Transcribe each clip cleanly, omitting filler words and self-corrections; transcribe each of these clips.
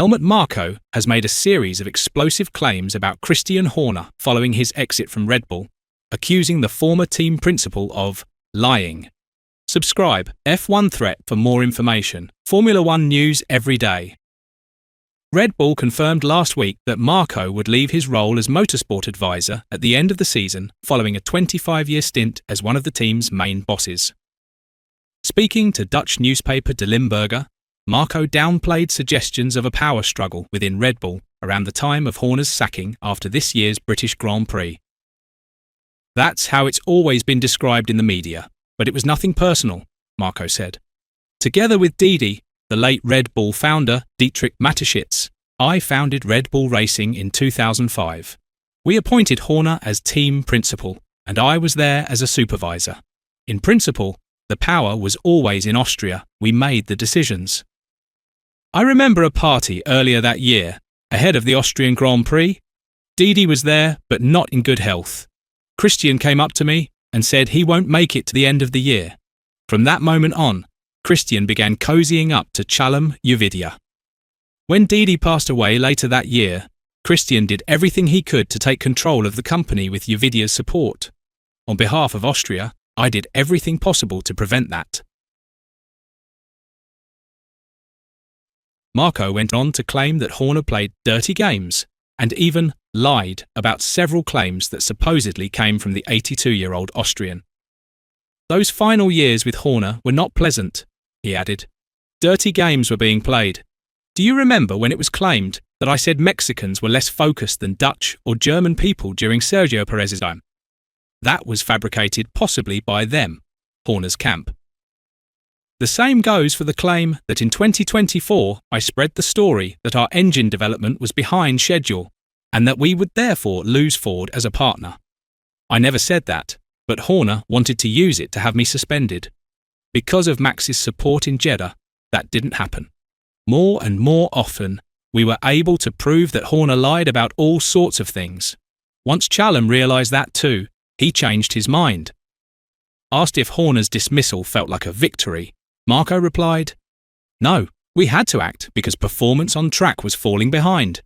Helmut Marko has made a series of explosive claims about Christian Horner following his exit from Red Bull, accusing the former team principal of lying. Subscribe F1 Threat for more information. Formula One news every day. Red Bull confirmed last week that Marko would leave his role as motorsport advisor at the end of the season following a 25-year stint as one of the team's main bosses. Speaking to Dutch newspaper De Limburger, Marko downplayed suggestions of a power struggle within Red Bull around the time of Horner's sacking after this year's British Grand Prix. "That's how it's always been described in the media, but it was nothing personal," Marko said. "Together with Didi, the late Red Bull founder Dietrich Mateschitz, I founded Red Bull Racing in 2005. We appointed Horner as team principal, and I was there as a supervisor. In principle, the power was always in Austria. We made the decisions. I remember a party earlier that year, ahead of the Austrian Grand Prix. Didi was there, but not in good health. Christian came up to me and said he won't make it to the end of the year. From that moment on, Christian began cozying up to Chalem Uvidia. When Didi passed away later that year, Christian did everything he could to take control of the company with Uvidia's support. On behalf of Austria, I did everything possible to prevent that." Marko went on to claim that Horner played dirty games and even lied about several claims that supposedly came from the 82-year-old Austrian. "Those final years with Horner were not pleasant," he added. "Dirty games were being played. Do you remember when it was claimed that I said Mexicans were less focused than Dutch or German people during Sergio Perez's time? That was fabricated possibly by them, Horner's camp. The same goes for the claim that in 2024 I spread the story that our engine development was behind schedule and that we would therefore lose Ford as a partner. I never said that, but Horner wanted to use it to have me suspended. Because of Max's support in Jeddah, that didn't happen. More and more often, we were able to prove that Horner lied about all sorts of things. Once Chalem realised that too, he changed his mind." Asked if Horner's dismissal felt like a victory, Marko replied, "No, we had to act because performance on track was falling behind.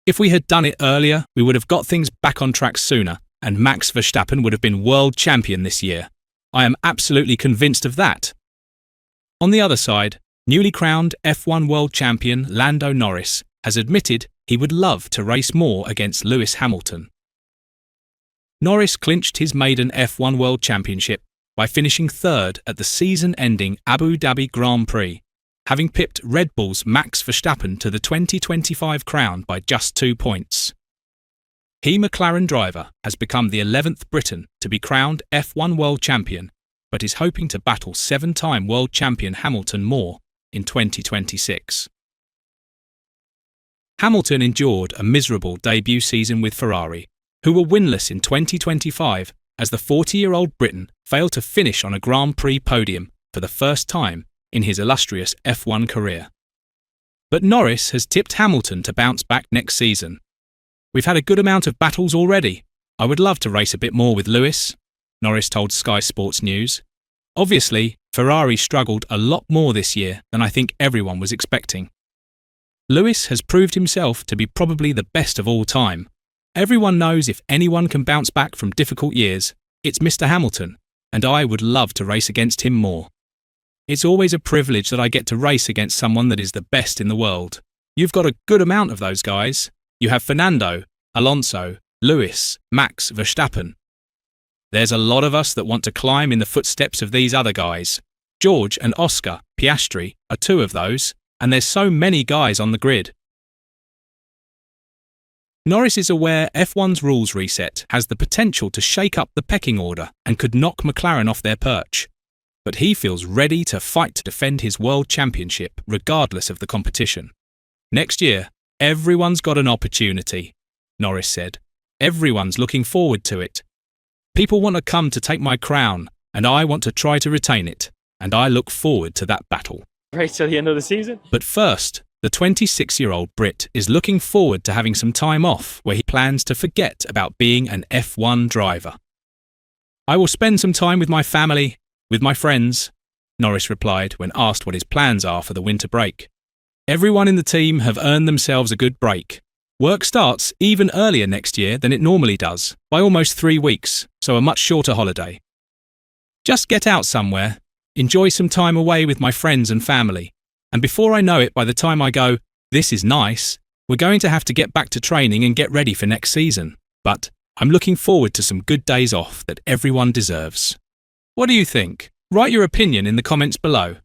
If we had done it earlier, we would have got things back on track sooner, and Max Verstappen would have been world champion this year. I am absolutely convinced of that." On the other side, newly crowned F1 world champion Lando Norris has admitted he would love to race more against Lewis Hamilton. Norris clinched his maiden F1 World Championship by finishing third at the season-ending Abu Dhabi Grand Prix, having pipped Red Bull's Max Verstappen to the 2025 crown by just 2 points. He McLaren driver has become the 11th Briton to be crowned F1 World Champion, but is hoping to battle 7-time World Champion Hamilton more in 2026. Hamilton endured a miserable debut season with Ferrari, who were winless in 2025 as the 40-year-old Briton failed to finish on a Grand Prix podium for the first time in his illustrious F1 career. But Norris has tipped Hamilton to bounce back next season. "We've had a good amount of battles already. I would love to race a bit more with Lewis," Norris told Sky Sports News. "Obviously, Ferrari struggled a lot more this year than I think everyone was expecting. Lewis has proved himself to be probably the best of all time. Everyone knows if anyone can bounce back from difficult years, it's Mr. Hamilton, and I would love to race against him more. It's always a privilege that I get to race against someone that is the best in the world. You've got a good amount of those guys. You have Fernando, Alonso, Lewis, Max Verstappen. There's a lot of us that want to climb in the footsteps of these other guys. George and Oscar Piastri are 2 of those, and there's so many guys on the grid." Norris is aware F1's rules reset has the potential to shake up the pecking order and could knock McLaren off their perch, but he feels ready to fight to defend his world championship regardless of the competition. "Next year, everyone's got an opportunity," Norris said. "Everyone's looking forward to it. People want to come to take my crown, and I want to try to retain it, and I look forward to that battle." Right till the end of the season. But first, the 26-year-old Brit is looking forward to having some time off where he plans to forget about being an F1 driver. "I will spend some time with my family, with my friends," Norris replied when asked what his plans are for the winter break. Everyone in the team have earned themselves a good break. Work starts even earlier next year than it normally does, by almost 3 weeks, so a much shorter holiday. Just get out somewhere, enjoy some time away with my friends and family, and before I know it, by the time I go, "This is nice," we're going to have to get back to training and get ready for next season. But I'm looking forward to some good days off that everyone deserves. What do you think? Write your opinion in the comments below.